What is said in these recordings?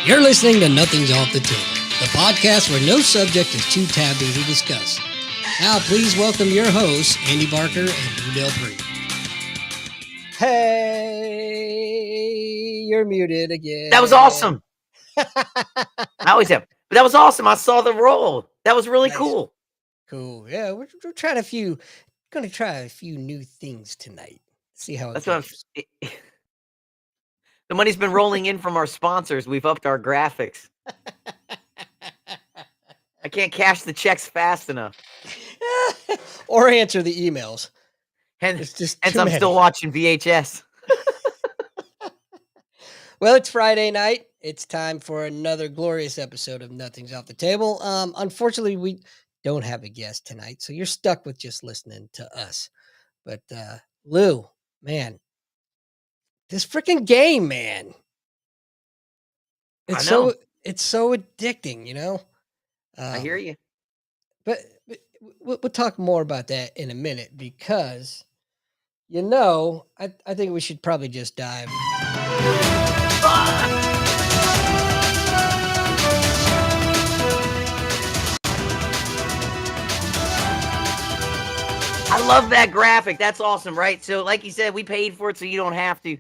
You're listening to Nothing's Off the Table, the podcast where no subject is too taboo to discuss. Now, please welcome your hosts, Andy Barker and Lou Del Pree. Hey, you're muted again. That was awesome. I always am. But that was awesome. I saw the roll. That was really Nice. Cool. Cool. Yeah, we're trying going to try a few new things tonight. See how it goes. The money's been rolling in from our sponsors. We've upped our graphics. I can't cash the checks fast enough. Or answer the emails. And I'm still watching VHS. Well, it's Friday night. It's time for another glorious episode of Nothing's Off the Table. Unfortunately, we don't have a guest tonight, so you're stuck with just listening to us. But Lou, man, this freaking game, man. It's so addicting, you know. I hear you. But we'll talk more about that in a minute because, you know, I think we should probably just dive. I love that graphic. That's awesome, right? So like you said, we paid for it so you don't have to.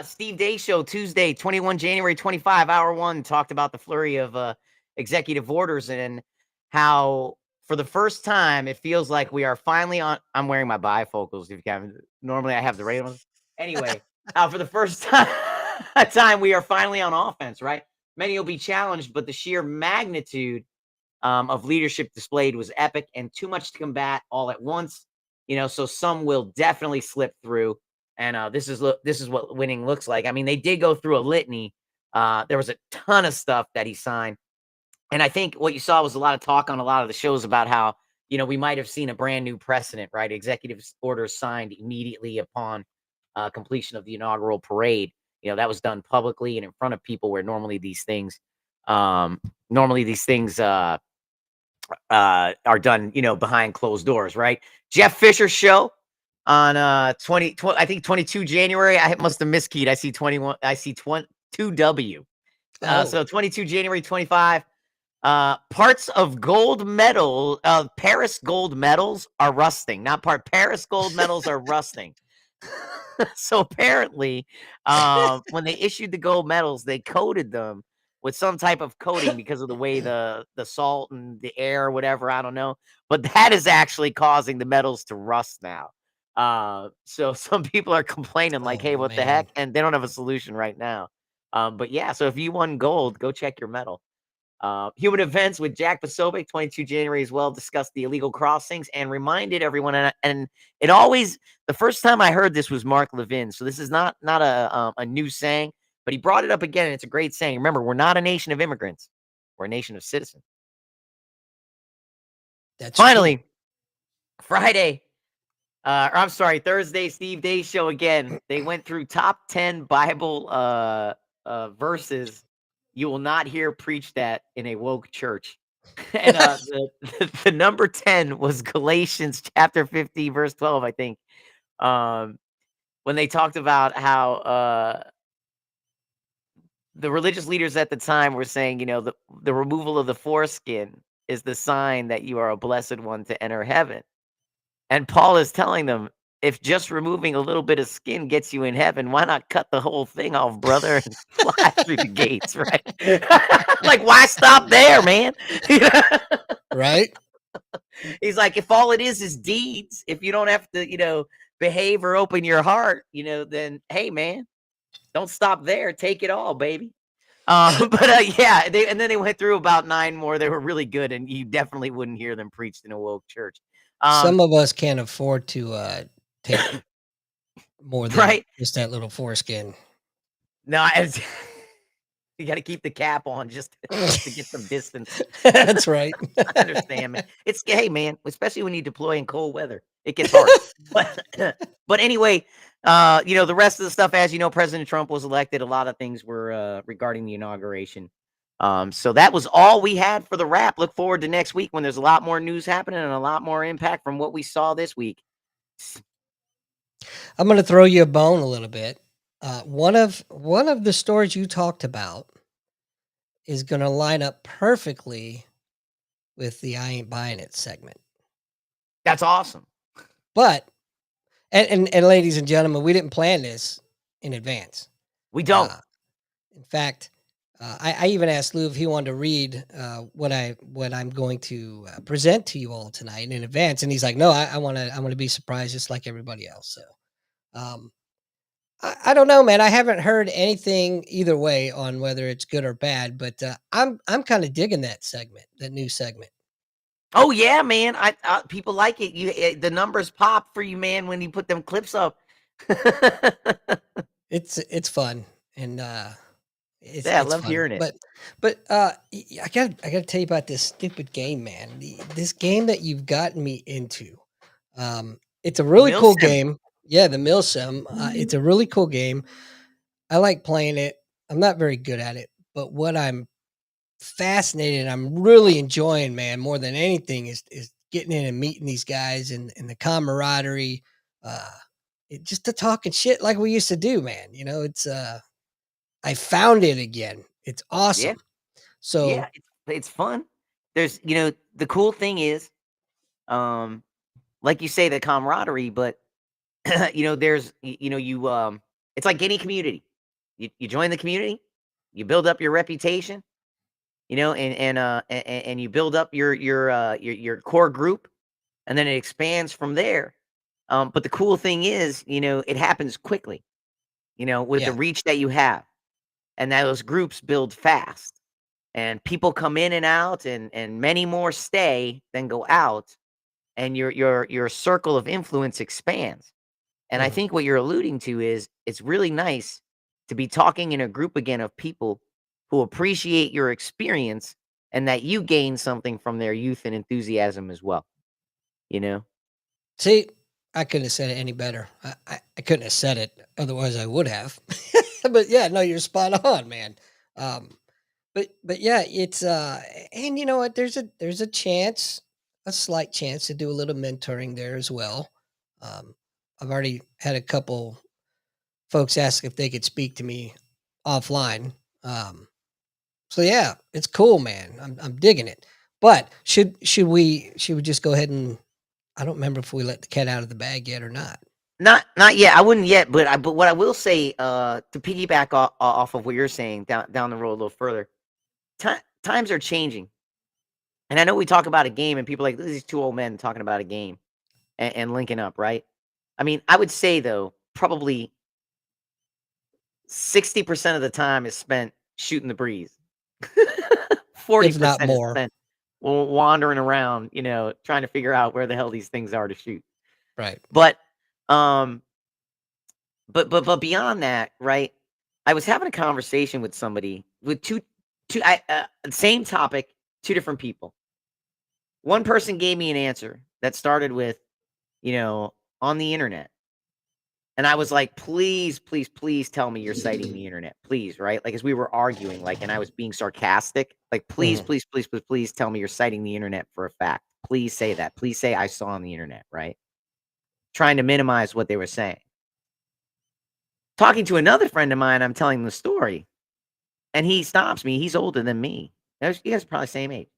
Steve Day Show, Tuesday, 21 January 25, hour 1, talked about the flurry of executive orders and how for the first time it feels like we are finally on. I'm wearing my bifocals. If you can, normally I have the radio ones. Anyway, for the first time we are finally on offense, right? Many will be challenged, but the sheer magnitude of leadership displayed was epic and too much to combat all at once. You know, so some will definitely slip through. And this is what winning looks like. I mean, they did go through a litany. There was a ton of stuff that he signed. And I think what you saw was a lot of talk on a lot of the shows about how, you know, we might have seen a brand new precedent, right? Executive orders signed immediately upon completion of the inaugural parade. You know, that was done publicly and in front of people where normally these things are done, you know, behind closed doors, right? Jeff Fisher's show on 22 January. I must have miskeyed. I see 21. I see 2W. So 22 January 25. Parts of gold medal, Paris gold medals are rusting. Paris gold medals are rusting. So apparently, when they issued the gold medals, they coated them with some type of coating because of the way the salt and the air or whatever, I don't know. But that is actually causing the medals to rust now. So some people are complaining like, hey, what the heck? And they don't have a solution right now. But yeah, so if you won gold, go check your medal. Human Events with Jack Posobiec, 22 January as well, discussed the illegal crossings and reminded everyone. And it always, the first time I heard this was Mark Levin. So this is not a new saying, but he brought it up again. And it's a great saying. Remember, we're not a nation of immigrants. We're a nation of citizens. That's finally true. Friday. Thursday, Steve Day Show again. They went through top 10 Bible verses you will not hear preached at in a woke church. And the number 10 was Galatians chapter 50, verse 12, I think. When they talked about how the religious leaders at the time were saying, you know, the removal of the foreskin is the sign that you are a blessed one to enter heaven. And Paul is telling them, if just removing a little bit of skin gets you in heaven, why not cut the whole thing off, brother, and fly through the gates, right? Like, why stop there, man? Right? He's like, if all it is deeds, if you don't have to, you know, behave or open your heart, you know, then, hey, man, don't stop there. Take it all, baby. Yeah, and then they went through about 9 more. They were really good, and you definitely wouldn't hear them preached in a woke church. Some of us can't afford to take more than just that little foreskin. No, you got to keep the cap on just to get some distance. That's right. I understand, man. Hey, man, especially when you deploy in cold weather, it gets hard. But anyway, you know, the rest of the stuff, as you know, President Trump was elected. A lot of things were regarding the inauguration. So that was all we had for the wrap. Look forward to next week when there's a lot more news happening and a lot more impact from what we saw this week. I'm going to throw you a bone a little bit. One of the stories you talked about is going to line up perfectly with the I ain't buying it segment. That's awesome. But and ladies and gentlemen, we didn't plan this in advance. We don't. In fact, I even asked Lou if he wanted to read what I'm going to present to you all tonight in advance, and he's like, "No, I want to be surprised just like everybody else." So, I don't know, man. I haven't heard anything either way on whether it's good or bad, but I'm kind of digging that segment, that new segment. Oh yeah, man. People like it. The numbers pop for you, man, when you put them clips up. It's fun and Yeah, I it's love fun, hearing it. I gotta tell you about this stupid game, man. This game that you've gotten me into. It's a really cool Milsim. game. Yeah, the Milsim. It's a really cool game. I like playing it. I'm not very good at it, but what I'm fascinated, I'm really enjoying, man, more than anything is getting in and meeting these guys and the camaraderie. Uh, just the talking shit like we used to do, man. It's I found it again. It's Yeah, awesome. yeah, So it's fun. There's, the cool thing is, um, like you say, the camaraderie, but there's, it's like any community. You join the community, you build up your reputation, and you build up your core group, and then it expands from there. But the cool thing is, it happens quickly, with the yeah. reach that you have, and that those groups build fast, and people come in and out, and many more stay than go out, and your circle of influence expands. And I Mhm. think what you're alluding to is it's really nice to be talking in a group again of people who appreciate your experience and that you gain something from their youth and enthusiasm as well, you know? See, I couldn't have said it any better. I couldn't have said it otherwise I would have. But yeah, no, you're spot on, man. Um, but yeah, it's and you know what? There's a chance, a slight chance to do a little mentoring there as well. Um, I've already had a couple folks ask if they could speak to me offline. So yeah, it's cool, man. I'm digging it. But should we just go ahead and I don't remember if we let the cat out of the bag yet or not. Not yet. I wouldn't yet, but what I will say, to piggyback off of what you're saying down the road a little further, times are changing. And I know we talk about a game and people are like, these two old men talking about a game and linking up, right? I mean, I would say though, probably 60% of the time is spent shooting the breeze. If not 40% is more. spent wandering around, trying to figure out where the hell these things are to shoot. Right. But um but beyond that, right? I was having a conversation with somebody with two same topic, two different people. One person gave me an answer that started with, on the internet. And I was like, please, please, please tell me you're citing the internet. Please, right? Like as we were arguing, like, and I was being sarcastic, like, please, Mhm. please, please, please, please tell me you're citing the internet for a fact. Please say that. Please say I saw on the internet, right? Trying to minimize what they were saying. Talking to another friend of mine, I'm telling the story, and he stops me. He's older than me. You guys are probably same age.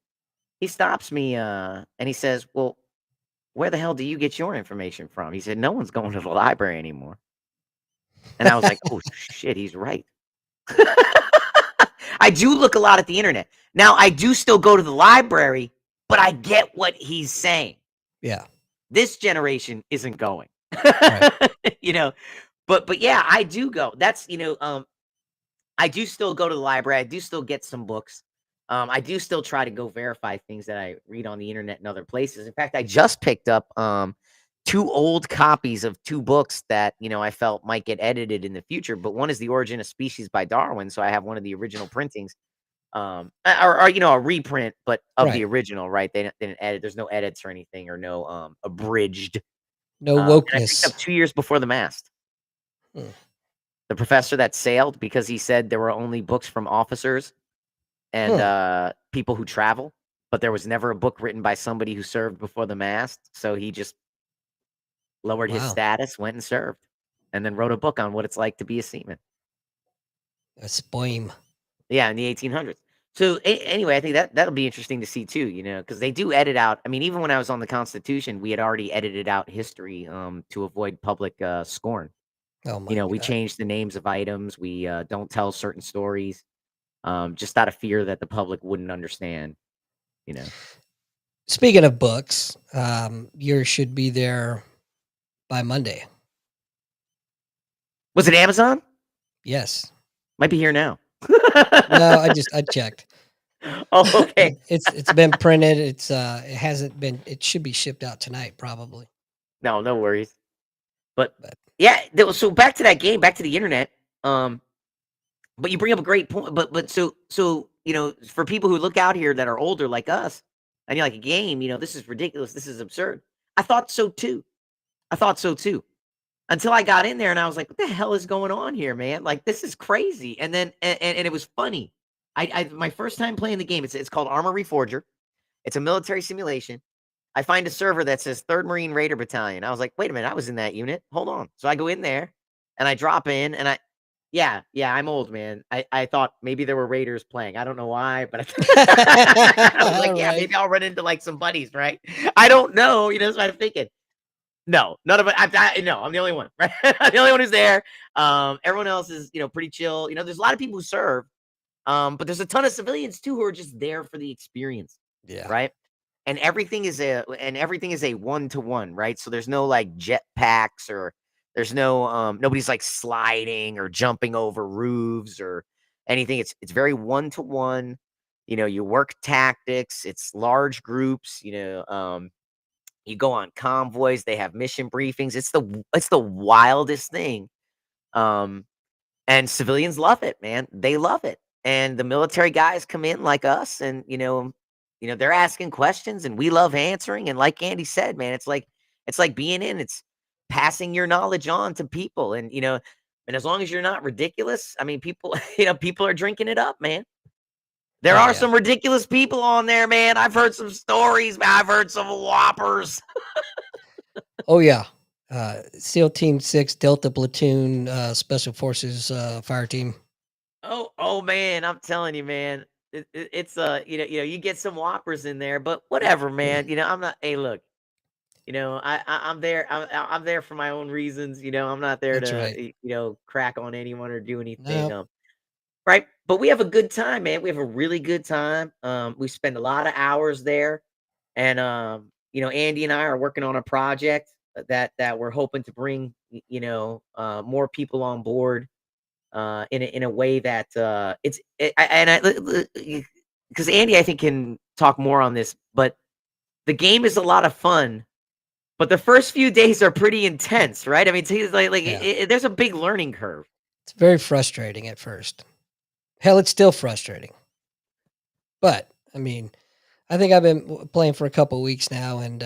He stops me, and he says, well, where the hell do you get your information from? He said, no one's going to the library anymore. And I was like, oh shit, he's right. I do look a lot at the internet. Now, I do still go to the library, but I get what he's saying. Yeah. This generation isn't going. Right. you know, but yeah, I do go. That's, I do still go to the library. I do still get some books. I do still try to go verify things that I read on the internet and other places. In fact, I just picked up two old copies of two books that I felt might get edited in the future. But one is The Origin of Species by Darwin, so I have one of the original printings, or a reprint, but of the Right. original. Right? They didn't edit. There's no edits or anything, or no abridged. No And I picked up wokeness. 2 years before the mast. Mm. The professor that sailed because he said there were only books from officers and Huh. people who travel, but there was never a book written by somebody who served before the mast. So he just lowered his Wow. status, went and served, and then wrote a book on what it's like to be a seaman. That's boim. Yeah, in the 1800s. So anyway, I think that'll be interesting to see too, because they do edit out. I mean, even when I was on the Constitution, we had already edited out history to avoid public scorn. Oh my We god. changed the names of items. We don't tell certain stories just out of fear that the public wouldn't understand. You know, Speaking of books, yours should be there by Monday. was it Amazon? Yes. Might be here now. No, I checked. Oh, okay. It's been printed. It hasn't been. It should be shipped out tonight, probably. No, no worries. But But yeah, so back to that game, back to the internet. Um, but you bring up a great point. But so for people who look out here that are older like us, and you're like a game, this is ridiculous, this is absurd. I thought so too. I thought so too. Until I got in there and I was like, what the hell is going on here, man? Like this is crazy. And then and it was funny. I my first time playing the game, it's called Armor Reforger. It's a military simulation. I find a server that says 3rd Marine Raider Battalion. I was like, wait a minute, I was in that unit. Hold on. So I go in there and I drop in and yeah, I'm old, man. I thought maybe there were Raiders playing. I don't know why, but I was like, yeah, right. maybe I'll run into like some buddies, right? I don't know. That's what I'm thinking. No, none of it. No, I'm the only one, right? I'm the only one who's there. Everyone else is, pretty chill. There's a lot of people who serve, but there's a ton of civilians too who are just there for the experience, Yeah. right? And everything is a one-to-one, right? So there's no like jet packs or there's no nobody's like sliding or jumping over roofs or anything. It's very one-to-one. You work tactics, it's large groups, you go on convoys, they have mission briefings. It's the wildest thing. Um and civilians love it, man. They love it. And the military guys come in like us and they're asking questions and we love answering. And like Andy said, man, it's like being in, it's passing your knowledge on to people. And as long as you're not ridiculous, I mean, people, people are drinking it up, man. There Oh are yeah. some ridiculous people on there, man. I've heard some stories, man. I've heard some whoppers. Oh yeah. SEAL Team 6 Delta Platoon Special Forces fire team. Oh man, I'm telling you, man. It's you get some whoppers in there, but whatever, man. I'm not. Hey, look, I'm there. I'm there for my own reasons. I'm not there That's to right. crack on anyone or do anything. No, Right. But we have a good time, man. We have a really good time. We spend a lot of hours there, and Andy and I are working on a project that we're hoping to bring more people on board in a way that it's it, I- and I because Andy I think can talk more on this, but the game is a lot of fun, but the first few days are pretty intense, right? I mean, it's like yeah. there's a big learning curve. It's very frustrating at first. Hell, it's still frustrating. But I mean, I think I've been playing for a couple weeks now, and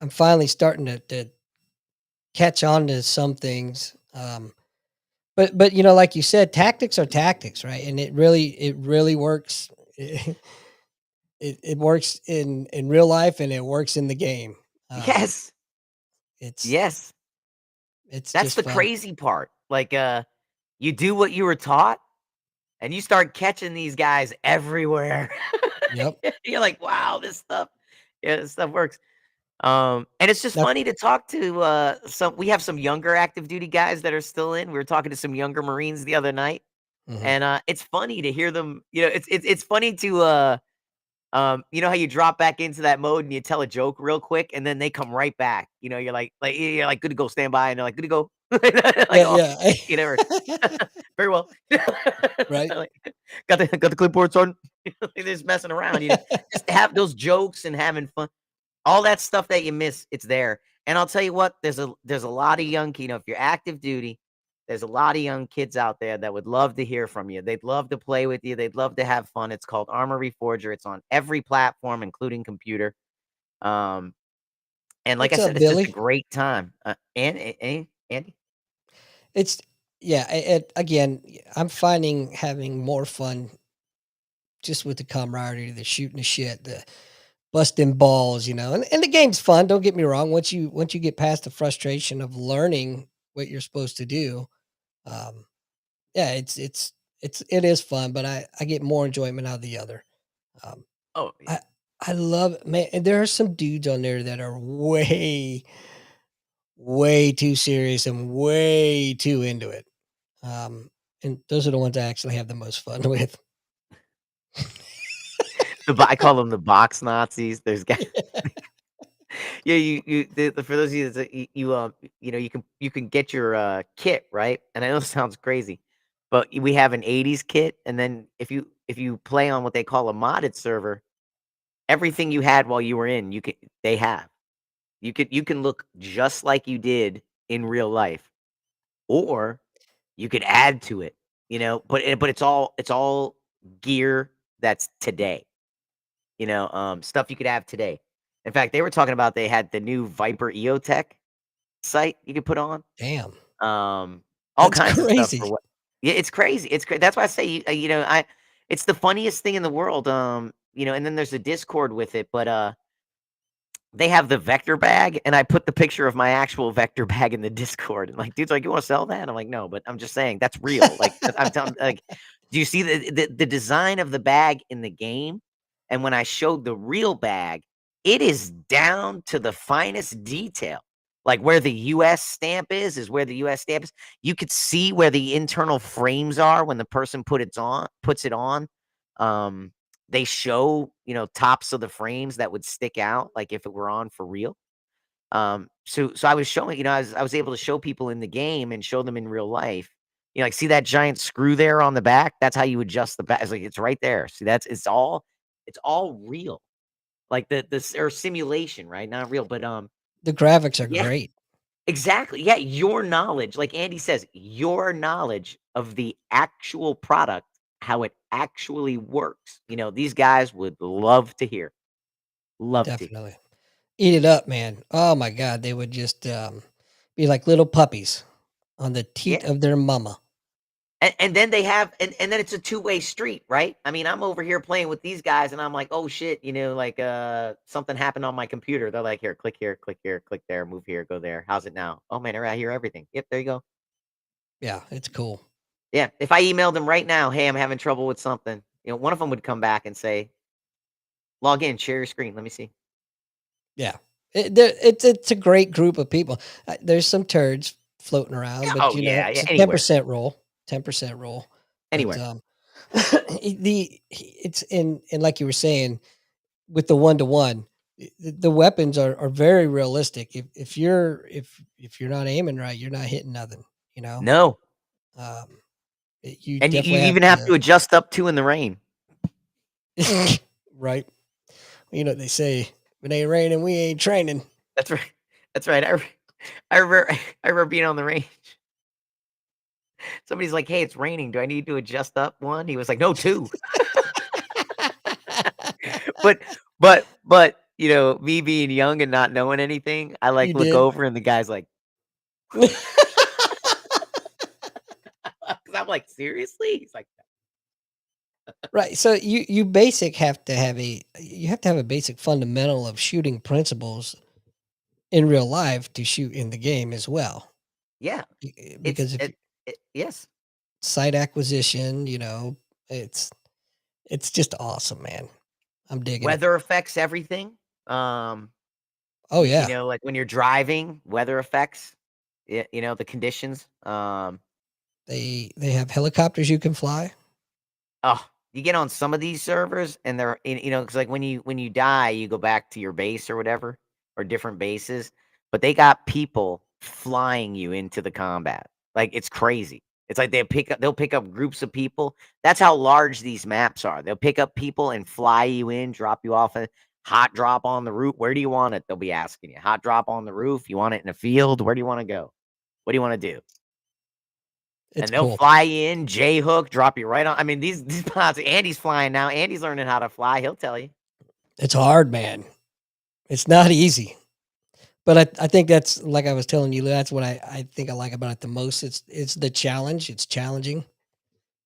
I'm finally starting to catch on to some things. But like you said, tactics are tactics, right? And it really works. It works in real life, and it works in the game. Um, Yes, it's yes, it's that's just the fun. crazy part. Like you do what you were taught, and you start catching these guys everywhere. Yep. You're like, wow, this stuff works. And it's just Now, funny to talk to we have some younger active duty guys that are still in. We were talking to some younger Marines the other night, mhm. and it's funny to hear them, it's funny to how you drop back into that mode and you tell a joke real quick and then they come right back. You're like good to go, stand by, and they're like, good to go. Like, Yeah, oh, yeah. never. Very well. Right. Like, got the clipboard, son. They're just messing around, just to have those jokes and having fun. All that stuff that you miss, it's there. And I'll tell you what, there's a lot of young, if you're active duty, there's a lot of young kids out there that would love to hear from you. They'd love to play with you. They'd love to have fun. It's called Armor Reforger. It's on every platform, including computer. Um, and like I What's up, said, it's just a Billy? great time. Andy? It's yeah. Again, I'm finding having more fun just with the camaraderie, the shooting the shit, the busting balls, and the game's fun. Don't get me wrong. Once you get past the frustration of learning what you're supposed to do, um, yeah, it is fun, but I get more enjoyment out of the other. Um, Oh yeah. I I love man, and there are some dudes on there that are way too serious and way too into it. Um, and those are the ones I actually have the most fun with. I call them the box Nazis. There's guys. Yeah, for those of you that you can get your kit, right? And I know this sounds crazy, but we have an 80s kit, and then if you play on what they call a modded server, everything you had while you were in, they have. You can look just like you did in real life, or you could add to it, but it's all gear that's today. Stuff you could have today. In fact, they were talking about they had the new Viper EOTech site you could put on, Damn, um, all that's kinds of stuff for crazy. what. Yeah, it's crazy. That's why I say, it's the funniest thing in the world. And then there's a Discord with it, but they have the vector bag, and I put the picture of my actual vector bag in the Discord. And like, dude's like, "You want to sell that?" I'm like, "No," but I'm just saying that's real. Like, I'm telling, like, do you see the design of the bag in the game? And when I showed the real bag, it is down to the finest detail. Like where the US stamp is where the US stamp is. You could see where the internal frames are when the person puts it on. Um, they show, tops of the frames that would stick out, like if it were on for real. So I was showing, I was able to show people in the game and show them in real life. Like, see that giant screw there on the back? That's how you adjust the back. It's like it's right there. See, it's all real. Like this or simulation, right? Not real, but The graphics are yeah, great. exactly. Yeah, your knowledge, like Andy says, your knowledge of the actual product, how it actually works. These guys would love to hear. Love to. Definitely. Eat it up, man. Oh my god, they would just, be like little puppies on the teat Yeah. of their mama. And then they have and then it's a two-way street, right? I mean, I'm over here playing with these guys and I'm like, "Oh shit," like something happened on my computer. They're like, here, click there, move here, go there. How's it now? Oh man, I hear everything. Yep, there you go. Yeah, it's cool. Yeah, if I emailed them right now, "Hey, I'm having trouble with something." One of them would come back and say, "Log in, share your screen. Let me see." Yeah. It's a great group of people. There's some turds floating around, Yeah, but, oh yeah, it's yeah, a anywhere. 10% rule, 10% rule. But, Anywhere. it's in and like you were saying, with the one-to-one, the weapons are very realistic. If you're not aiming right, you're not hitting nothing, you know? No. Um, you And you definitely have even have to to adjust up to in the rain. right? You know, they say, "If it ain't raining, we ain't training." That's right. That's right. I remember I remember being on the range. Somebody's like, "Hey, it's raining. Do I need to adjust up one?" He was like, "No, two." But me being young and not knowing anything, I You like look did? over and the guy's like, 'cause I'm like, "Seriously?" He's like, Right, so you basic have to have a you have to have a basic fundamental of shooting principles in real life to shoot in the game as well. "Yeah, it's Because if yes. site acquisition, it's it's just awesome, man. I'm digging it. Weather affects everything." Um, Oh, yeah. like when you're driving, weather affects, the conditions. They have helicopters you can fly. Oh, you get on some of these servers and they're because like when you die, you go back to your base or whatever, or different bases, but they got people flying you into the combat. Like it's crazy. It's like they'll pick up groups of people. That's how large these maps are. They'll pick up people and fly you in, drop you off a hot drop on the roof. Where do you want it? They'll be asking you. Hot drop on the roof. You want it in a field? Where do you want to go? What do you want to do? It's And they'll cool. fly you in, J hook, drop you right on. I mean, these spots. Andy's flying now. Andy's learning how to fly. He'll tell you. It's hard, man. It's not easy. But I think that's like I was telling you, that's what I think I like about it the most. It's the challenge. It's challenging.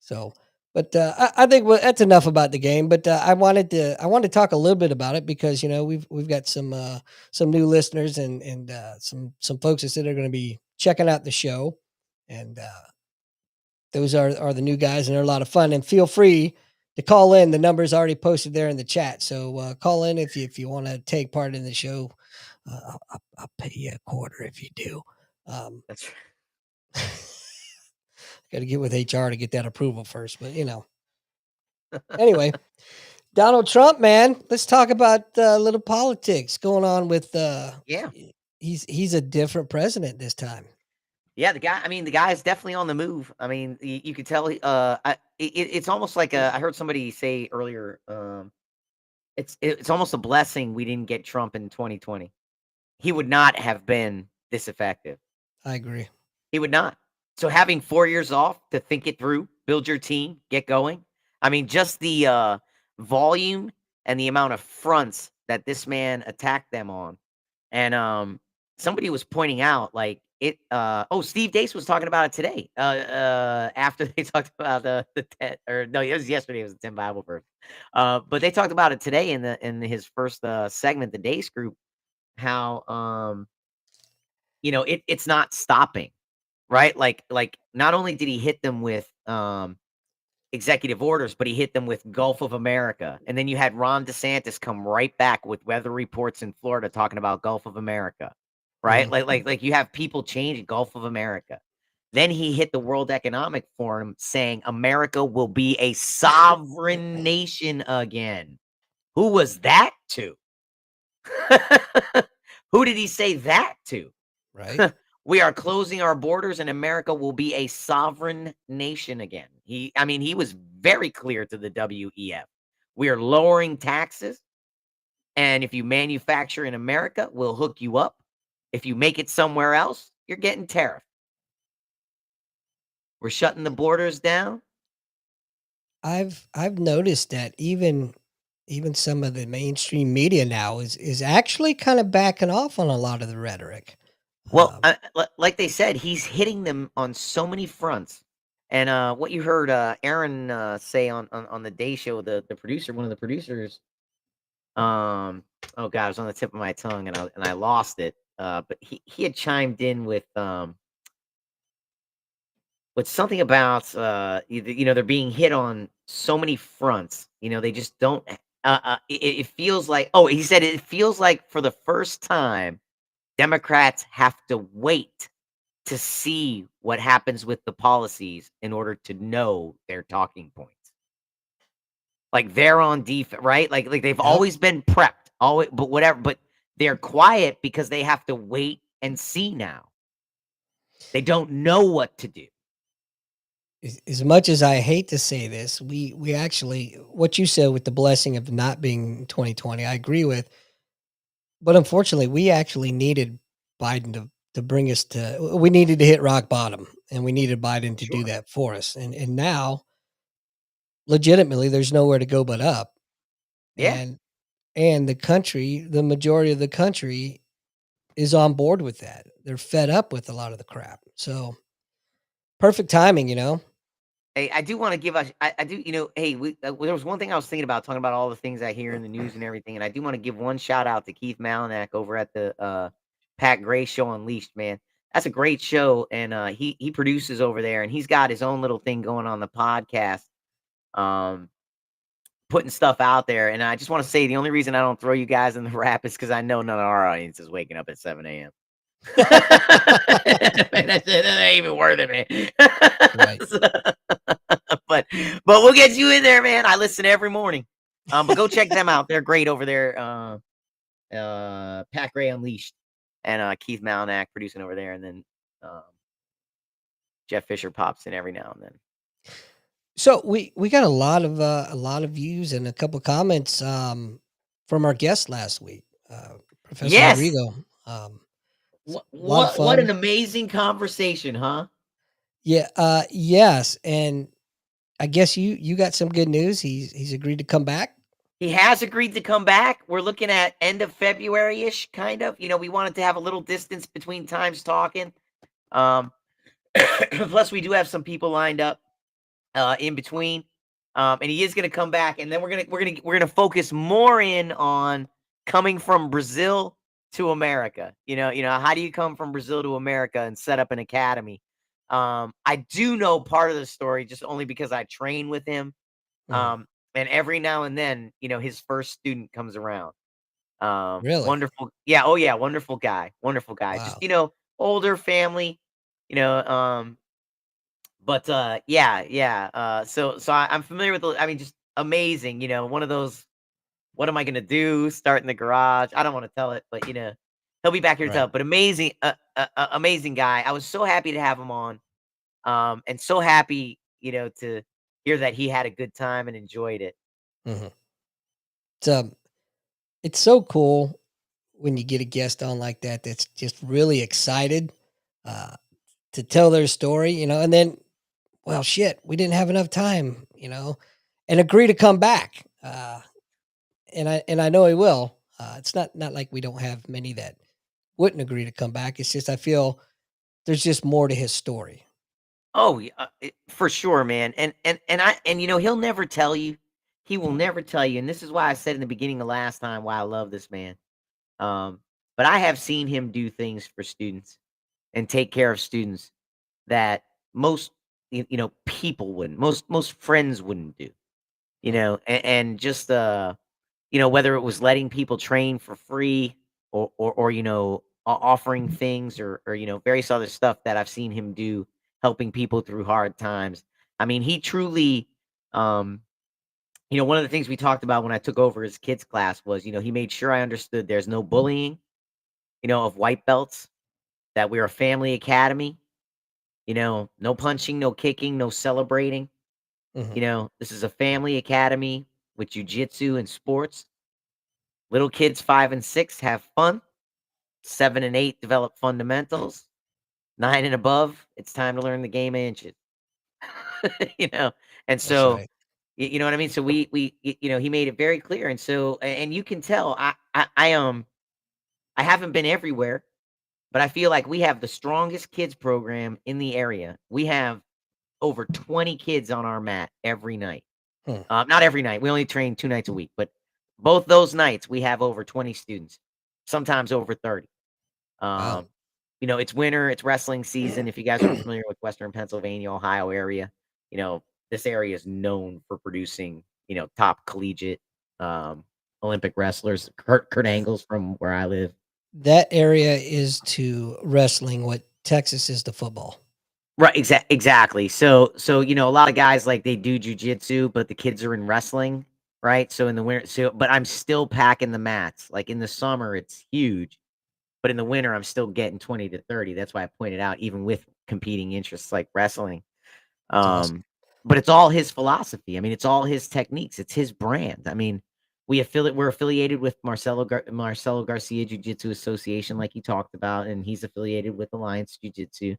So, but I think that's enough about the game. But I wanted to talk a little bit about it because we've got some new listeners and some folks that said they're going to be checking out the show, and those are the new guys, and they're a lot of fun. And feel free to call in. The number's already posted there in the chat. So call in if you want to take part in the show. I'll pay you a quarter if you do. That's right. Got to get with HR to get that approval first, but Anyway, Donald Trump, man, let's talk about a little politics going on with. Yeah. He's a different president this time. Yeah, the guy is definitely on the move. I mean, you could tell. It's almost like I heard somebody say earlier. It's almost a blessing we didn't get Trump in 2020. He would not have been this effective. I agree. He would not. So having 4 years off to think it through, build your team, get going. I mean, just the volume and the amount of fronts that this man attacked them on. And somebody was pointing out, like, Steve Dace was talking about it today. After they talked about the 10, or no, it was yesterday. It was the 10 Bible verse. But they talked about it today in his first segment, the Dace group. How it's not stopping, right? Like not only did he hit them with executive orders, but he hit them with Gulf of America. And then you had Ron DeSantis come right back with weather reports in Florida talking about Gulf of America, right? Like you have people change Gulf of America. Then he hit the World Economic Forum saying America will be a sovereign nation again. Who was that to? Who did he say that to? Right. We are closing our borders and America will be a sovereign nation again. He was very clear to the WEF. We are lowering taxes. And if you manufacture in America, we'll hook you up. If you make it somewhere else, you're getting tariffed. We're shutting the borders down. I've noticed that even some of the mainstream media now is actually kind of backing off on a lot of the rhetoric. Well, like they said, he's hitting them on so many fronts. And what you heard Aaron say on the Day Show, the producer, one of the producers, oh God, it was on the tip of my tongue and I lost it. But he had chimed in with something about they're being hit on so many fronts. They just don't. It feels like, he said it feels like for the first time, Democrats have to wait to see what happens with the policies in order to know their talking points. Like they're on defense, right? Like they've always been prepped, but whatever. But they're quiet because they have to wait and see now. They don't know what to do. As much as I hate to say this, we actually, what you said with the blessing of not being 2020, I agree with. But unfortunately, we actually needed Biden to bring us to. We needed to hit rock bottom, and we needed Biden to do that for us. And now, legitimately, there's nowhere to go but up. Yeah. And the country, the majority of the country, is on board with that. They're fed up with a lot of the crap. So, perfect timing, Hey, I do want to give us. I do. Hey, there was one thing I was thinking about talking about all the things I hear in the news and everything, and I do want to give one shout out to Keith Malinak over at the Pat Gray Show Unleashed. Man, that's a great show, and he produces over there, and he's got his own little thing going on the podcast, putting stuff out there. And I just want to say the only reason I don't throw you guys in the rap is because I know none of our audience is waking up at 7 a.m. That ain't even worth it, man. Right. But we'll get you in there, man. I listen every morning. But go check them out. They're great over there. Pat Gray Unleashed and Keith Malinak producing over there, and then Jeff Fisher pops in every now and then. So we got a lot of views and a couple comments from our guest last week, Professor Rodrigo. What an amazing conversation, huh? Yeah. Yes. And I guess you got some good news. He's agreed to come back. He has agreed to come back. We're looking at end of February-ish, kind of. We wanted to have a little distance between times talking. Plus, we do have some people lined up in between. And he is going to come back, and then we're gonna focus more in on coming from Brazil to America. How do you come from Brazil to America and set up an academy? I do know part of the story just only because I train with him. Mhm. And every now and then, his first student comes around. Really? Wonderful. Yeah. Oh yeah. Wonderful guy. Wonderful guy. Just, Wow. older family, you know, but yeah, yeah. I'm familiar with I mean, just amazing, one of those, what am I gonna do? Start in the garage. I don't want to tell it, but he'll be back here to Right. tell it. But amazing, amazing guy. I was so happy to have him on. And so happy, to hear that he had a good time and enjoyed it. Mhm. It's, it's so cool when you get a guest on like that that's just really excited, uh, to tell their story, and then, well, shit, we didn't have enough time, and agree to come back. And I know he will. It's not like we don't have many that wouldn't agree to come back. It's just I feel there's just more to his story. Oh, yeah, for sure, man. And he'll never tell you. He will never tell you. And this is why I said in the beginning of last time why I love this man. Um, but I have seen him do things for students and take care of students that most people wouldn't. Most friends wouldn't do. Mm, And just whether it was letting people train for free or offering things or various other stuff that I've seen him do, helping people through hard times. I mean, he truly, um, one of the things we talked about when I took over his kids class was, he made sure I understood there's no bullying, of white belts, that we're a family academy, no punching, no kicking, no celebrating. mhm. This is a family academy with jujitsu and sports. Little kids 5 and 6 have fun. 7 and 8 develop fundamentals. 9 and above, it's time to learn the game of inches. you know, and That's so right. you know what I mean. So he made it very clear, and so and you can tell. I haven't been everywhere, but I feel like we have the strongest kids program in the area. We have over 20 kids on our mat every night. Hmm. Not every night. We only train 2 nights a week, but both those nights we have over 20 students, sometimes over 30. Wow. Um, it's winter, it's wrestling season. If you guys are familiar with Western Pennsylvania, Ohio area, you know, this area is known for producing, top collegiate Olympic wrestlers. Kurt Yeah. Angle's from where I live. That area is to wrestling what Texas is to football. Right, exactly. So a lot of guys like they do jujitsu, but the kids are in wrestling, right? So in the winter, but I'm still packing the mats. Like in the summer, it's huge. But in the winter, I'm still getting 20 to 30. That's why I pointed out, even with competing interests like wrestling. It's awesome. Um, but it's all his philosophy. I mean, it's all his techniques. It's his brand. I mean, we're affiliated with Marcelo Garcia Jiu Jitsu Association, like you talked about, and he's affiliated with Alliance Jiu Jitsu.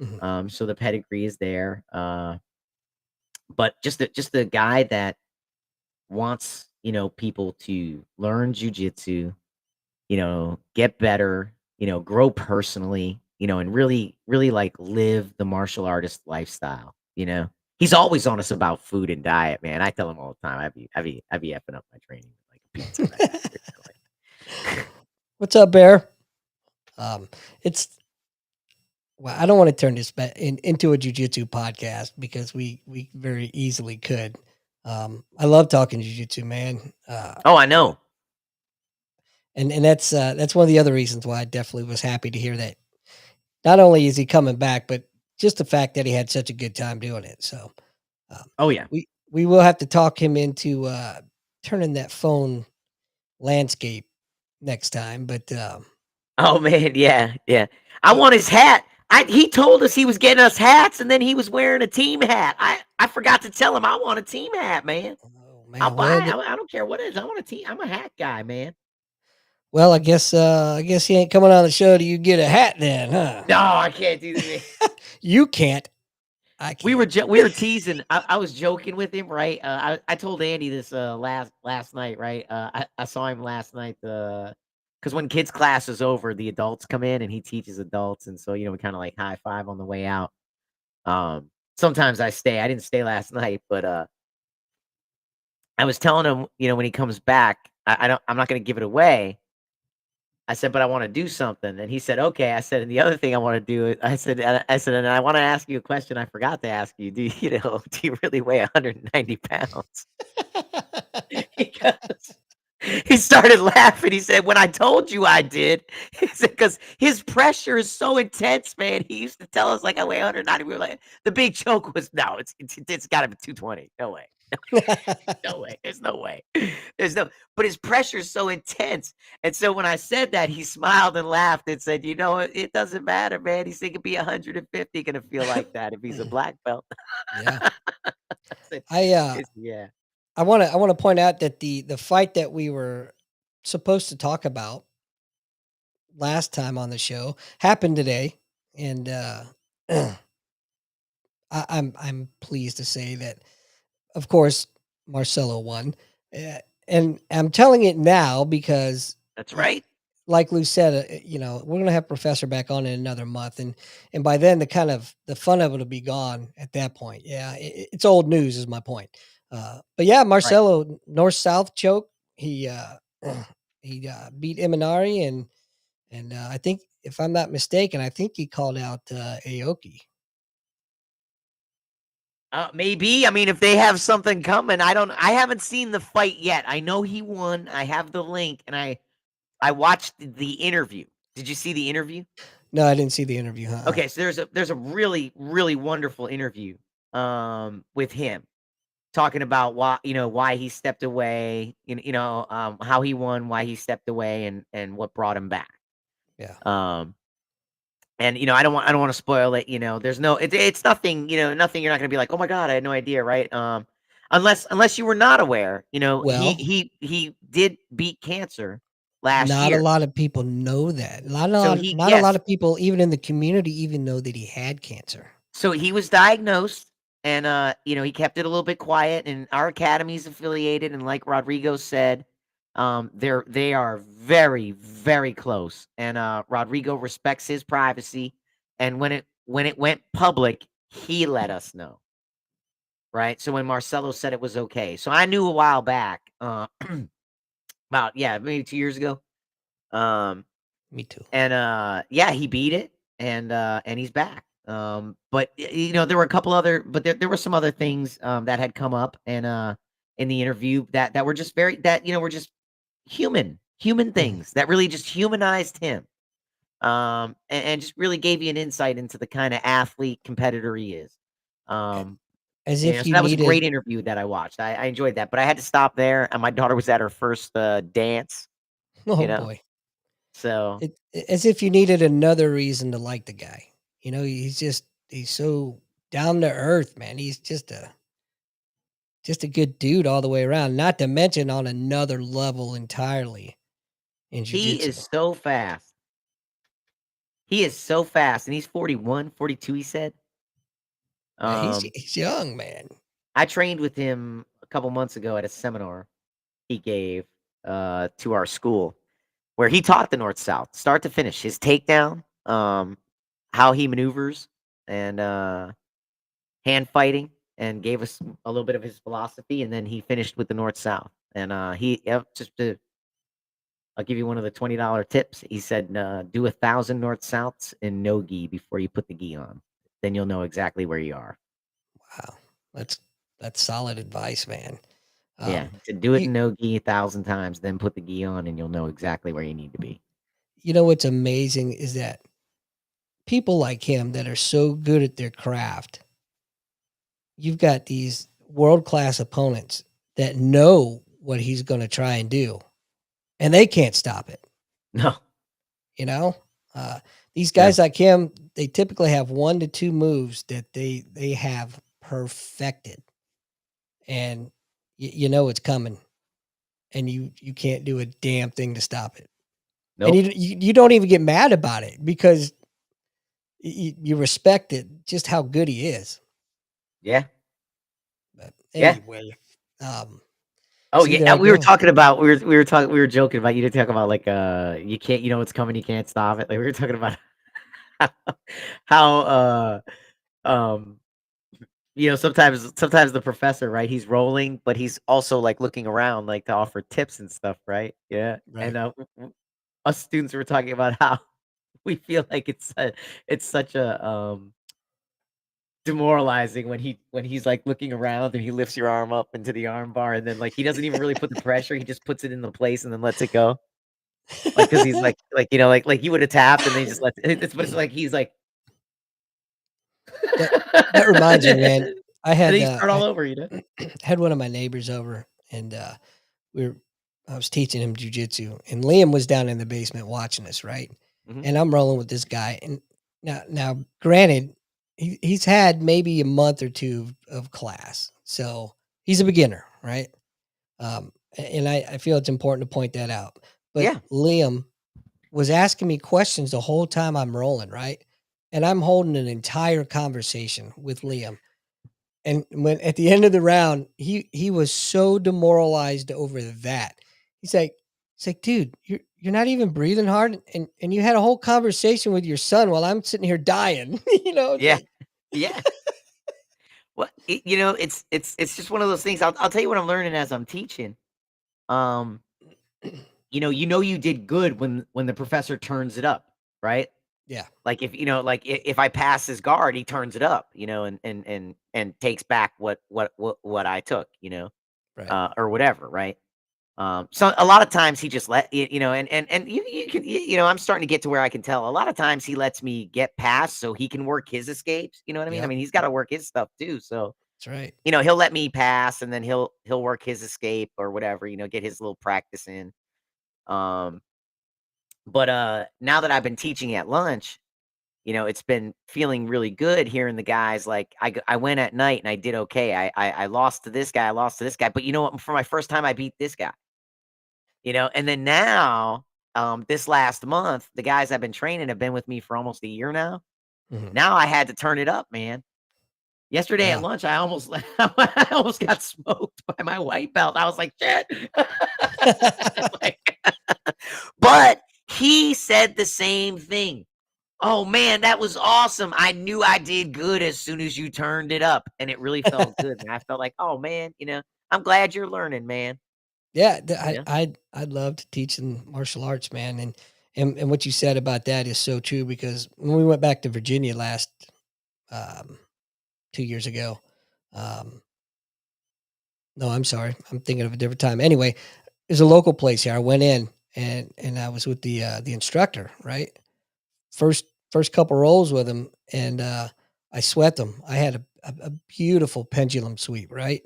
Mhm. So the pedigree is there. But just a guy that wants people to learn jujitsu, get better, grow personally, and really like live the martial artist lifestyle, He's always on us about food and diet, man. I tell him all the time, I'd be effing up my training with like a pizza right now. Seriously. What's up, Bear? It's well, I don't want to turn this into a jujitsu podcast because we very easily could. I love talking jujitsu, man. Oh, I know. And that's one of the other reasons why I definitely was happy to hear that. Not only is he coming back, but just the fact that he had such a good time doing it. So um, Oh yeah. we will have to talk him into turning that phone landscape next time. But Oh man, yeah, yeah. I want his hat. He told us he was getting us hats, and then he was wearing a team hat. I forgot to tell him I want a team hat, man. oh I'll man, buy. I don't care what it is. I want a team. I'm a hat guy, man. well, I guess he ain't coming on the show till you get a hat then, huh? No, I can't do that. You can't. I can't. We were teasing. I was joking with him, right? I told Andy this last night, right? I saw him last night. Because when kids class is over, the adults come in and he teaches adults, and so we kind of like high five on the way out. Sometimes I stay. I didn't stay last night, but I was telling him, when he comes back, I'm not going to give it away, I said, "But I wanna do something." And he said, "Okay." I said, "And the other thing I wanna do," I said, "And I wanna ask you a question I forgot to ask you. Do you you know, do you really weigh 190 pounds?" He goes he started laughing. He said, "When I told you I did," he said, "'cause his pressure is so intense, man." He used to tell us, like, I weigh 190. We were like the big joke was, "No, it's gotta be 220. No way. No way. There's no way. There's no," but his pressure is so intense. And so when I said that, he smiled and laughed and said, "You know what? It doesn't matter, man." He said, "It could be 150 gonna feel like that if he's a black belt." Yeah. I said, I uh yeah. I wanna point out that the fight that we were supposed to talk about last time on the show happened today, and I'm pleased to say that, of course, Marcelo won, and I'm telling it now because, That's y- right. like Lou said, we're gonna have Professor back on in another month, and by then the fun of it will be gone at that point. Yeah, it's old news, is my point. But yeah, Right. Marcelo North South choke. He he beat Imanari, and I think, if I'm not mistaken, I think he called out Aoki. Maybe. I mean, if they have something coming, I haven't seen the fight yet. I know he won. I have the link and I watched the interview. Did you see the interview? No, I didn't see the interview. Okay, so there's a really really wonderful interview with him talking about why he stepped away, how he won, why he stepped away and what brought him back. Yeah. Um and I don't want to spoil it, there's no it's nothing, nothing you're not going to be like, "Oh my god, I had no idea," right? Unless you were not aware, Well, he did beat cancer last not a year. lot of people know that. So he Not a lot yes, of people, even in the community, even know that he had cancer. so he was diagnosed and he kept it a little bit quiet and our academy's affiliated and like Rodrigo said, they are very very close and Rodrigo respects his privacy and when it went public, he let us know. Right? So when Marcelo said it was okay. So I knew a while back, about yeah, maybe 2 years ago. Um Me too. And, yeah, he beat it, and he's back. But, there were a couple other but there were some other things, that had come up and, in the interview that were just were just human Mhm. things that really just humanized him, and just really gave you an insight into the kinda athlete, competitor he is. A- Um, As if so you that was a great needed. interview that I watched. I enjoyed that, but I had to stop there, and my daughter was at her first, dance, Oh you know? boy, So as if you needed another reason to like the guy. He's so down to earth, man. He's just a good dude all the way around. Not to mention on another level entirely in he jujitsu. is so fast. He is so fast, and he's 41, 42. He said. Yeah, Um, he's young, man. I trained with him a couple months ago at a seminar he gave, to our school, where he taught the North South, start to finish, his takedown, how he maneuvers, and, hand fighting, and gave us a little bit of his philosophy, and then he finished with the North South. And, just to I'll give you one of the $20 tips. He said, "Do 1,000 north souths in no gi before you put the gi on. Then you'll know exactly where you are." Wow, that's that's solid advice, man. Yeah, Um, he said, "Do it you in no gi 1,000 times, then put the gi on, and you'll know exactly where you need to be." you know what's amazing is that people like him that are so good at their craft, you've got these world class opponents that know what he's going to try and do, and they can't stop it. No, You know, uh, these no. guys like him, they typically have 1 to 2 moves that they have perfected, and you know it's coming, and you can't do a damn thing to stop it. And Nope. you don't even get mad about it because you respect it, just how good he is. Yeah, But yeah. anyway, um, Oh, see, yeah, there I we were go. talking about we were joking about you didn't talk about, like, you can't what's coming, you can't stop it. Like, we were talking about how, um sometimes the professor, right, he's rolling, but he's also, like, looking around, like, to offer tips and stuff, right? Yeah, and, Right. us students were talking about how we feel like it's such a demoralizing when he's like looking around and he lifts your arm up into the arm bar and then like he doesn't even really put the pressure, he just puts it in the place and then lets it go. Like, cause he's like he would have tapped and then he just lets but it's like he's like That that reminds me, man. I and then had you start all over, had one of my neighbors over, and we were I was teaching him jujitsu, and Liam was down in the basement watching us, right? Mhm. And I'm rolling with this guy, and now, granted, he's had maybe a month or two of class, so he's a beginner, right? And I feel it's important to point that out. But Yeah. Liam was asking me questions the whole time I'm rolling, right? And I'm holding an entire conversation with Liam. And when at the end of the round, he was so demoralized over that. He's like, dude, you're not even breathing hard, and you had a whole conversation with your son while I'm sitting here dying. It's Yeah. like, Yeah. Well, it's just one of those things. I'll tell you what I'm learning as I'm teaching. Um, you did good when the professor turns it up, right? yeah, Like like if I pass his guard, he turns it up, and takes back what I took, right, or whatever, right? So a lot of times he just and you can I'm starting to get to where I can tell. A lot of times he lets me get past so he can work his escapes. You know what I mean? I yep, mean he's got to work his stuff too. So that's right. he'll let me pass and then he'll work his escape or whatever. Get his little practice in. Um, but now that I've been teaching at lunch, it's been feeling really good hearing the guys like I went at night and I did okay. I lost to this guy, I lost to this guy, but you know what? For my first time, I beat this guy. And then now, this last month, the guys I've been training have been with me for almost a year now. Mhm. Now I had to turn it up, man. Yesterday at Wow. lunch, I almost I almost got smoked by my white belt. I was like, shit. Like, but he said the same thing. Oh man, that was awesome. I knew I did good as soon as you turned it up. And it really felt good, man. I felt like, oh man, I'm glad you're learning, man. Yeah, Yeah. I loved teaching martial arts, man, and what you said about that is so true because when we went back to Virginia last, um, 2 years ago, um no, I'm sorry, I'm thinking of a different time. Anyway, there's a local place here. I went in and I was with the instructor, right? First first couple rolls with him, and I swept him. I had a beautiful pendulum sweep, right?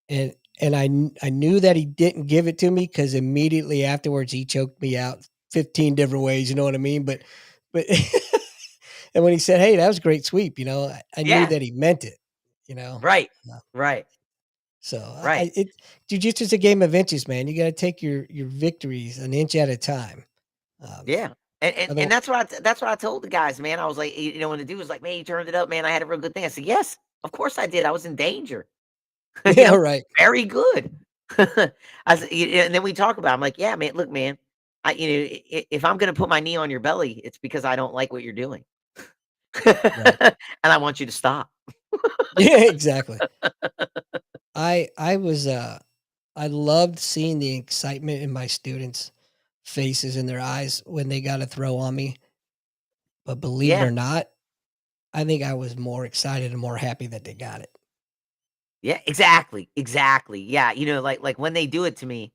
And I knew that he didn't give it to me because immediately afterwards he choked me out 15 different ways. You know what I mean? But and when he said, "Hey, that was a great sweep," I knew Yeah. that he meant it. You know. Right. Uh, Right. So Right. jujitsu is a game of inches, man. You got to take your victories an inch at a time. Um, Yeah. And although, that's what I told the guys, man. I was like, when the dude was like, man, you turned it up, man. I had a real good thing. I said, yes, of course I did. I was in danger. yeah, right. Very good. And then we talk about, I'm like, yeah, man, look, man, if I'm going to put my knee on your belly, it's because I don't like what you're doing. Right. And I want you to stop. Yeah, exactly. I was I loved seeing the excitement in my students' faces and their eyes when they got a throw on me. But believe it Yeah. or not, I think I was more excited and more happy that they got it. Yeah, exactly. Exactly. Yeah. Like when they do it to me,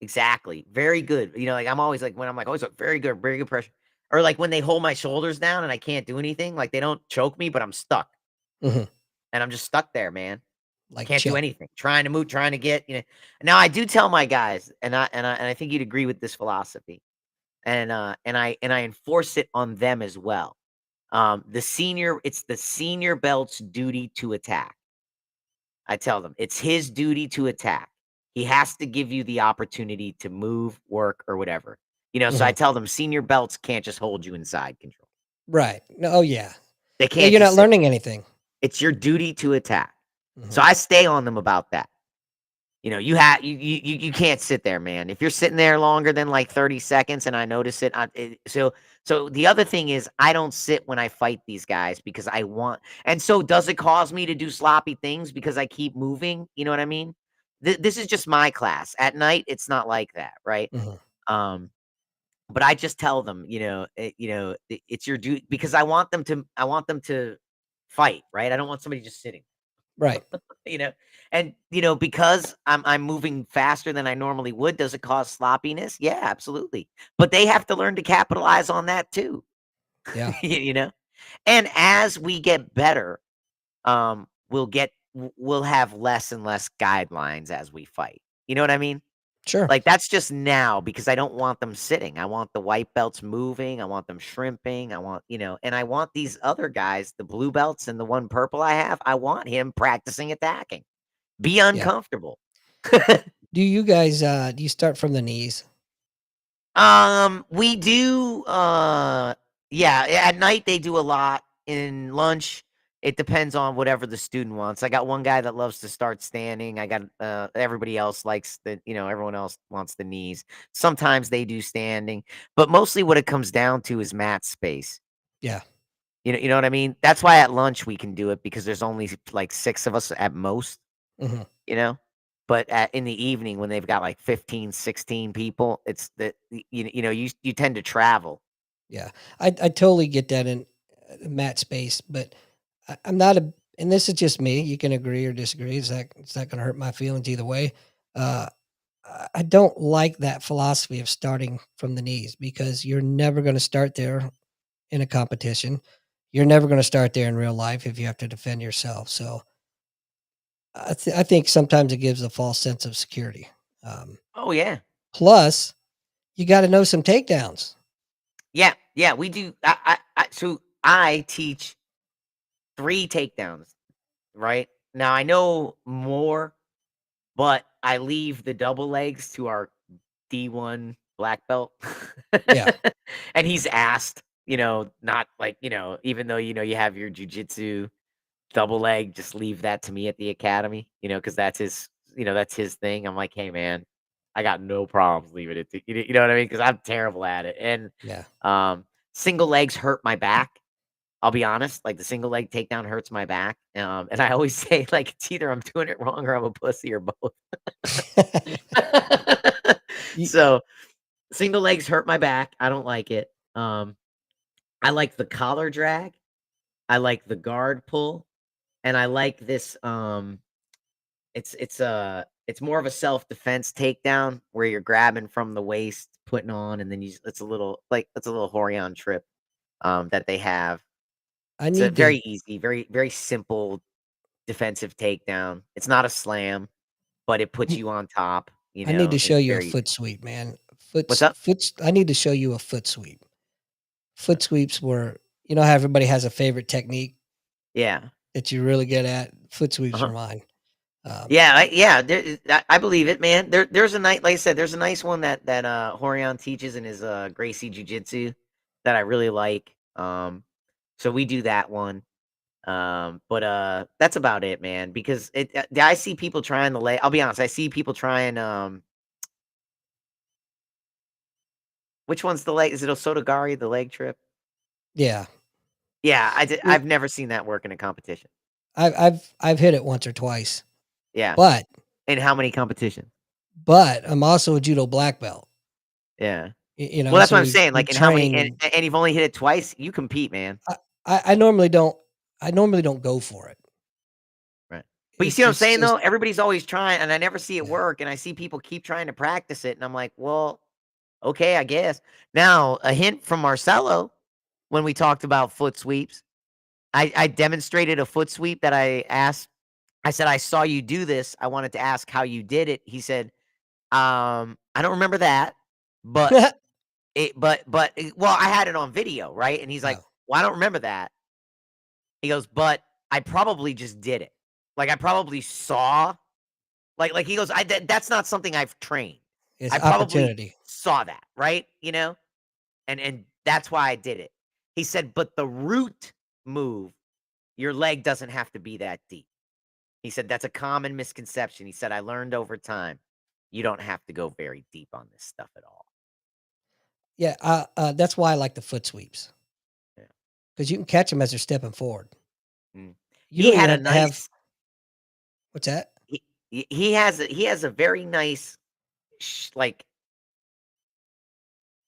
exactly. Very good. Like I'm always like when I'm like, always like very good pressure. Or like when they hold my shoulders down and I can't do anything, like they don't choke me, but I'm stuck. Mhm. And I'm just stuck there, man. Like Can't do Chuck. anything. Trying to move, trying to get. Now I do tell my guys, and I think you'd agree with this philosophy. And I enforce it on them as well. It's the senior belt's duty to attack. I tell them it's his duty to attack. He has to give you the opportunity to move, work, or whatever. So I Mhm. tell them senior belts can't just hold you inside control. Right. No, oh, yeah. They Yeah, can't you're just not sit. learning anything. It's your duty to attack. So Mhm. I stay on them about that. You can't sit there, man. If you're sitting there longer than like 30 seconds and I notice it, so the other thing is I don't sit when I fight these guys because I want. And so does it cause me to do sloppy things because I keep moving? You know what I mean? This is just my class. At night, it's not like that, right? Mhm. Um, But I just tell them, it's your duty because I want them to fight, right? I don't want somebody just sitting, Right. you know. And because I'm moving faster than I normally would, does it cause sloppiness? Yeah, absolutely. But they have to learn to capitalize on that too. Yeah. you know. And as we get better, we'll have less and less guidelines as we fight. You know what I mean? Sure. Like, that's just now because I don't want them sitting. I want the white belts moving. I want them shrimping. And I want these other guys, the blue belts and the one purple I have, I want him practicing attacking. Be Yeah. uncomfortable. Do you guys do you start from the knees? We do, yeah, at night they do a lot. In lunch, it depends on whatever the student wants. I got one guy that loves to start standing. I got, everybody else likes everyone else wants the knees. Sometimes they do standing, but mostly what it comes down to is mat space. Yeah. You know what I mean? That's why at lunch we can do it because there's only like 6 of us at most, Hmm. you know? But in the evening when they've got like 15, 16 people, it's you tend to travel. Yeah. I totally get that in mat space, but I'm not a, and this is just me. You can agree or disagree. It's not going to hurt my feelings either way. Uh, I don't like that philosophy of starting from the knees because you're never going to start there in a competition. You're never going to start there in real life if you have to defend yourself. So I think sometimes it gives a false sense of security. Um, Oh yeah. Plus, you got to know some takedowns. Yeah, yeah, we do. So I teach 3 takedowns, right? Now I know more, but I leave the double legs to our D1 black belt. Yeah. And he's asked, not like, even though you have your jujitsu double leg, just leave that to me at the academy, because that's his thing. I'm like, hey man, I got no problems leaving it to you know what I mean? Because I'm terrible at it. And Yeah. um single legs hurt my back. I'll be honest, like the single leg takedown hurts my back. And I always say, like, it's either I'm doing it wrong or I'm a pussy or both. You- So single legs hurt my back. I don't like it. I like the collar drag. I like the guard pull, and I like this. It's more of a self defense takedown where you're grabbing from the waist, putting on, and then it's a little Horion trip that they have. I It's a need to very easy, very very simple defensive takedown. It's not a slam, but it puts you on top. I need to show It's you a very. foot sweep, man. What's up? I need to show you a foot sweep. Foot sweeps were, you know how everybody has a favorite technique Yeah. that you're really good at? Foot sweeps are Uh-huh. mine. Um, Yeah. I believe it, man. There's a nice, like I said, there's a nice one that Horion teaches in his Gracie Jiu Jitsu that I really like. So we do that one. But that's about it, man. Because I see people trying the leg. I'll be honest, I see people trying which one's the leg? Is it Osotogari, the leg trip? yeah. Yeah, Well, I've never seen that work in a competition. I've hit it once or twice, Yeah. but In how many competitions? I'm also a judo black belt. Yeah. You Well, know, that's so what I'm saying. we Like, in how many? And, train. and you've only hit it twice. You compete, man. I, I normally don't. I normally don't go for it. Right. But you see what I'm It's saying, just though? Everybody's always trying, and I never see it yeah. work. And I see people keep trying to practice it, and I'm like, well, okay, I guess. Now, a hint from Marcelo when we talked about foot sweeps. I demonstrated a foot sweep that I asked. I said, I saw you do this. I wanted to ask how you did it. He said, I don't remember that, but well, I had it on video, right? And he's like, Oh, well, I don't remember that. He goes, but I probably just did it. Like I probably saw, like he goes, that's not something I've trained. it's I probably opportunity. saw that, right? And that's why I did it. He said, but the root move, your leg doesn't have to be that deep. He said that's a common misconception. He said I learned over time, you don't have to go very deep on this stuff at all. Yeah, that's why I like the foot sweeps Yeah. because you can catch them as they're stepping forward. Mm. You He don't even had a have to have nice. what's that? He has a very nice like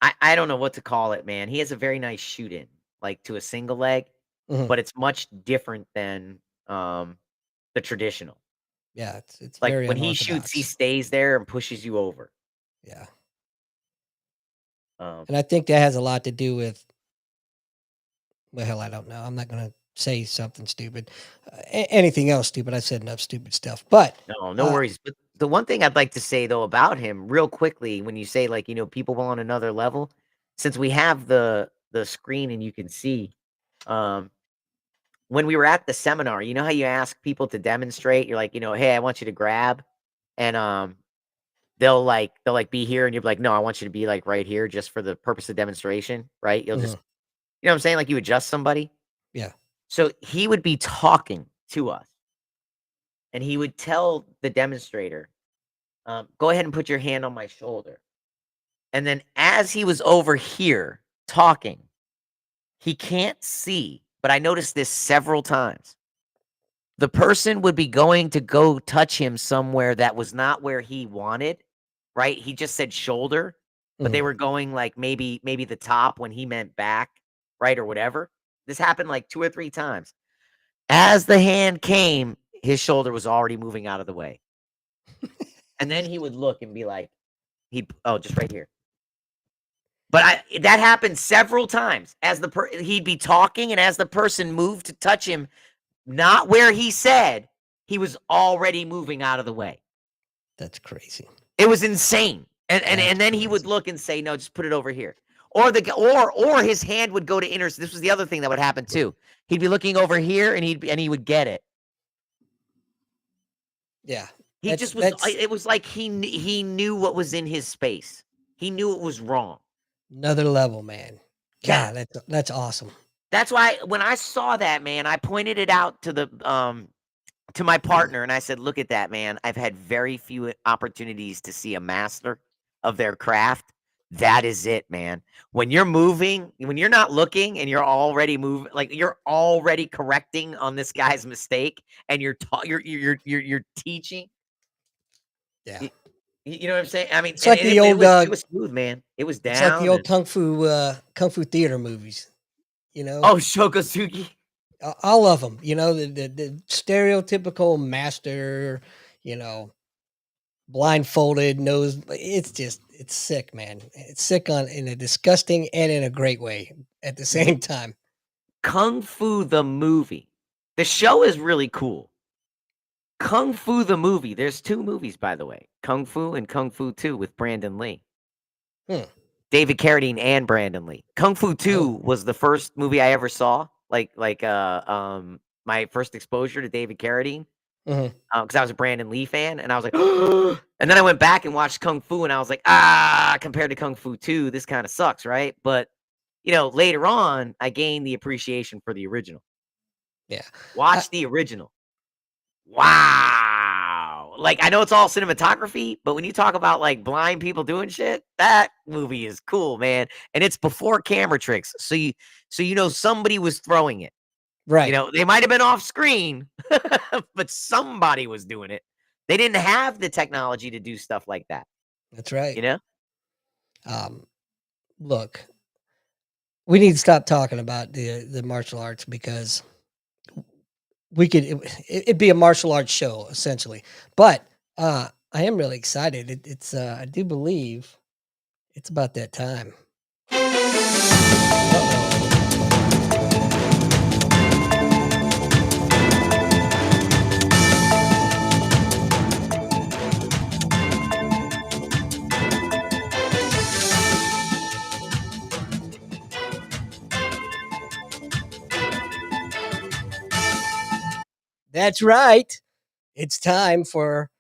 I don't know what to call it, man. He has a very nice shoot in, like to a single leg, Mhm. but it's much different than the traditional. Yeah, it's Like very when he shoots, he unorthodox. stays there and pushes you over. Yeah, Um, and I think that has a lot to do with, well, hell, I don't know. I'm not gonna say something stupid. Anything else stupid. I said enough stupid stuff. But, no uh worries. But the one thing I'd like to say though about him, real quickly, when you say like people on another level, since we have the screen and you can see, um, when we were at the seminar, you know how you ask people to demonstrate, you're like, hey, I want you to grab, and they'll be here, and you're like, no, I want you to be like right here, just for the purpose of demonstration, right? You'll just, mhm, you know what I'm saying, like you adjust somebody. yeah. So he would be talking to us, and he would tell the demonstrator, go ahead and put your hand on my shoulder. And then as he was over here talking, he can't see, but I noticed this several times. The person would be going to go touch him somewhere that was not where he wanted, right? He just said shoulder, but they Mhm. were going like maybe the top when he meant back, right? Or whatever. This happened like 2 or 3 times. As the hand came, his shoulder was already moving out of the way. And then he would look and be like, oh, just right here. But that happened several times. As he'd be talking, and as the person moved to touch him, not where he said, he was already moving out of the way. That's crazy. It was insane. And That's then he would crazy. look and say, "No, just put it over here." Or his hand would go to this was the other thing that would happen too. He'd be looking over here, and he would get it. Yeah. He That's just was that's it was like he knew what was in his space. He knew it was wrong. another level, man. That God, that's awesome. that's why when I saw that, man, I pointed it out to my partner, and I said, "Look at that, man. I've had very few opportunities to see a master of their craft. That is it, man. When you're moving, when you're not looking and you're already moving, like you're already correcting on this guy's mistake, and you're teaching. Yeah. You, you know what I'm saying? I mean, It's and like the old, it was smooth, man. It was it's like the down old and kung fu theater movies, you know? oh, Shokosugi. All of them, the stereotypical master, you know, blindfolded, nose, it's sick, man. It's sick on in a disgusting and in a great way at the same time. Kung Fu the movie. The show is really cool. Kung Fu the movie. There's 2 movies, by the way. Kung Fu and Kung Fu 2 with Brandon Lee. Hmm. David Carradine and Brandon Lee. Kung Fu 2 Oh, was the first movie I ever saw, my first exposure to David Carradine, mhm. because I was a Brandon Lee fan, and I was like, and then I went back and watched Kung Fu, and I was like, compared to Kung Fu 2, this kinda sucks, right? But, later on, I gained the appreciation for the original. Yeah. I Watch the original. Wow! Like, I know it's all cinematography, but when you talk about, like, blind people doing shit, that movie is cool, man, and it's before camera tricks, so somebody was throwing it. Right. They might have been off screen, but somebody was doing it. They didn't have the technology to do stuff like that, That's right. you know? Um, look, we need to stop talking about the martial arts because we could it'd be a martial arts show essentially. But I am really excited. I do believe it's about that time. Uh-oh. That's right. It's time for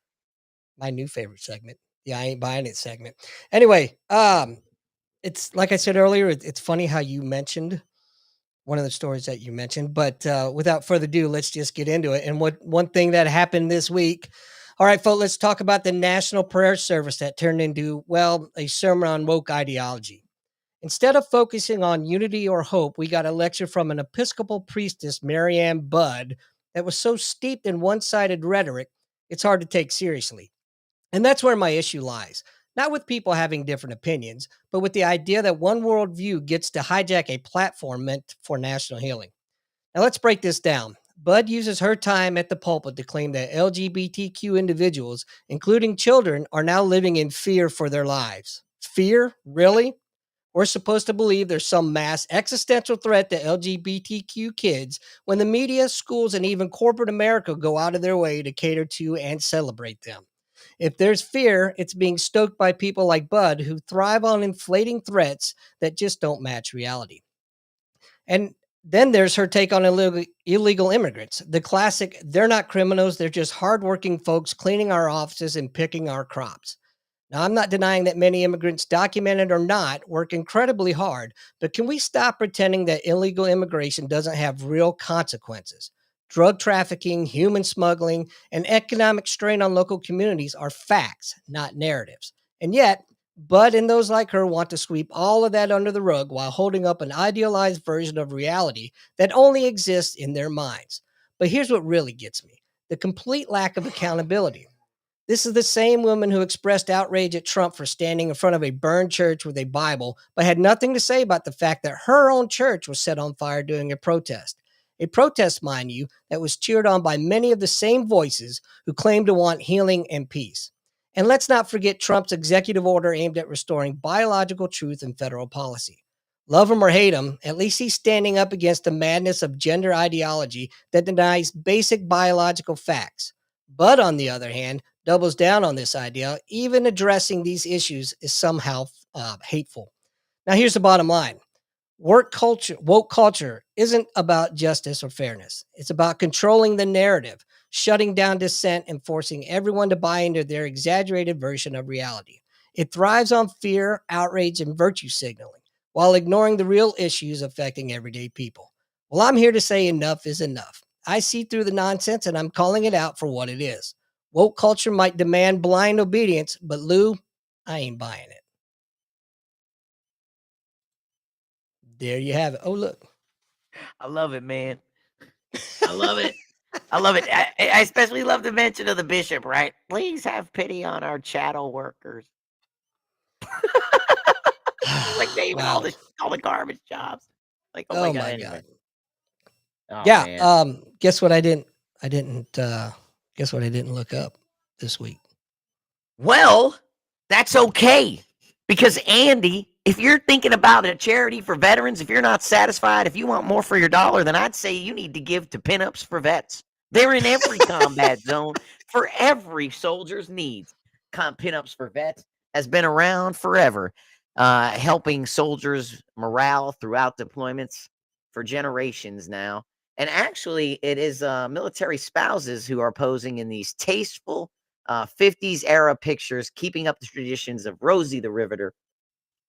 my new favorite segment, the I ain't buying it segment. Anyway, it's like I said earlier, it's funny how you mentioned one of the stories that you mentioned, but without further ado, let's just get into it. And what one thing that happened this week. All right, folks, let's talk about the national prayer service that turned into, well, a sermon on woke ideology. Instead of focusing on unity or hope, we got a lecture from an Episcopal priestess, Mariann Budde, that was so steeped in one sided rhetoric, it's hard to take seriously. And that's where my issue lies. not with people having different opinions, but with the idea that one worldview gets to hijack a platform meant for national healing. Now, let's break this down. Bud uses her time at the pulpit to claim that LGBTQ individuals, including children, are now living in fear for their lives. Fear? Really? We're supposed to believe there's some mass existential threat to LGBTQ kids when the media, schools, and even corporate America go out of their way to cater to and celebrate them. If there's fear, it's being stoked by people like Bud who thrive on inflating threats that just don't match reality. And then there's her take on illegal immigrants. The classic, they're not criminals, they're just hardworking folks cleaning our offices and picking our crops. Now, I'm not denying that many immigrants, documented or not, work incredibly hard, but can we stop pretending that illegal immigration doesn't have real consequences? Drug trafficking, human smuggling, and economic strain on local communities are facts, not narratives. And yet, Bud and those like her want to sweep all of that under the rug while holding up an idealized version of reality that only exists in their minds. But here's what really gets me: the complete lack of accountability. This is the same woman who expressed outrage at Trump for standing in front of a burned church with a Bible, but had nothing to say about the fact that her own church was set on fire during a protest. A protest, mind you, that was cheered on by many of the same voices who claim to want healing and peace. And let's not forget Trump's executive order aimed at restoring biological truth in federal policy. Love him or hate him, at least he's standing up against the madness of gender ideology that denies basic biological facts. But on the other hand, doubles down on this idea. Even addressing these issues is somehow hateful. Now, here's the bottom line: woke culture isn't about justice or fairness. It's about controlling the narrative, shutting down dissent, and forcing everyone to buy into their exaggerated version of reality. It thrives on fear, outrage, and virtue signaling, while ignoring the real issues affecting everyday people. Well, I'm here to say enough is enough. I see through the nonsense, and I'm calling it out for what it is. Woke culture might demand blind obedience, but Lou, I ain't buying it. There you have it. Oh, look. I love it, man. I love it. I love it. I especially love the mention of the bishop, right? Please have pity on our chattel workers. Like naming all the garbage jobs. Like, oh my God. Anyway. Oh, yeah. Man. Guess what? I didn't guess what I didn't look up this week. Well, that's okay. Because Andy, if you're thinking about a charity for veterans, if you're not satisfied, if you want more for your dollar, then I'd say you need to give to Pinups for Vets. They're in every combat zone for every soldier's needs. Pinups for Vets has been around forever, helping soldiers' morale throughout deployments for generations now. And actually, it is military spouses who are posing in these tasteful 50s era pictures, keeping up the traditions of Rosie the Riveter.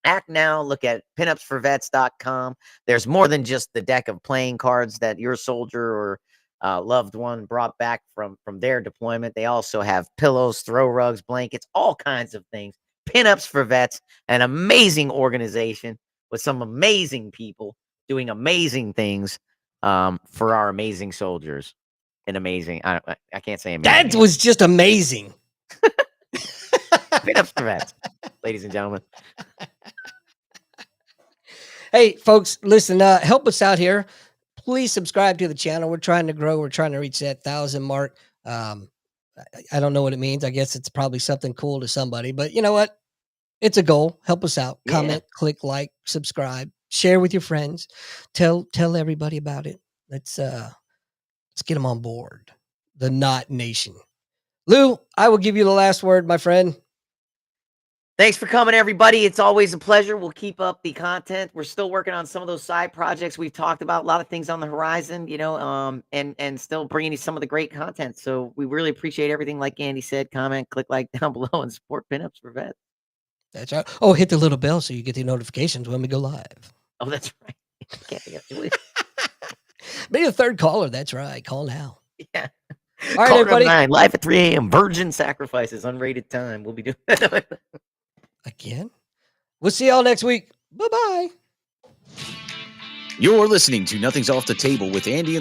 Act now. Look at pinupsforvets.com. There's more than just the deck of playing cards that your soldier or loved one brought back from their deployment. They also have pillows, throw rugs, blankets, all kinds of things. Pinups for Vets, an amazing organization with some amazing people doing amazing things for our amazing soldiers. And amazing. I can't say amazing. That was just amazing. Pinups for Vets, ladies and gentlemen. Hey, folks, listen, help us out here. Please subscribe to the channel. We're trying to grow. We're trying to reach that 1,000 mark. I don't know what it means. I guess it's probably something cool to somebody, but you know what? It's a goal. Help us out. Comment, click like, subscribe, share with your friends. Tell everybody about it. Let's get them on board. The Not Nation. Lou, I will give you the last word, my friend. Thanks for coming, everybody. It's always a pleasure. We'll keep up the content. We're still working on some of those side projects we've talked about. A lot of things on the horizon, and still bringing you some of the great content. So we really appreciate everything. Like Andy said, comment, click like down below, and support Pinups for Vets. That's right. Oh, hit the little bell so you get the notifications when we go live. Oh, that's right. Can't forget to do it. Be the third caller. That's right. Call now. Yeah. All right, everybody. 9, live at 3 a.m. Virgin sacrifices, unrated time. We'll be doing that. Again. We'll see y'all next week. Bye-bye. You're listening to Nothing's Off the Table with Andy and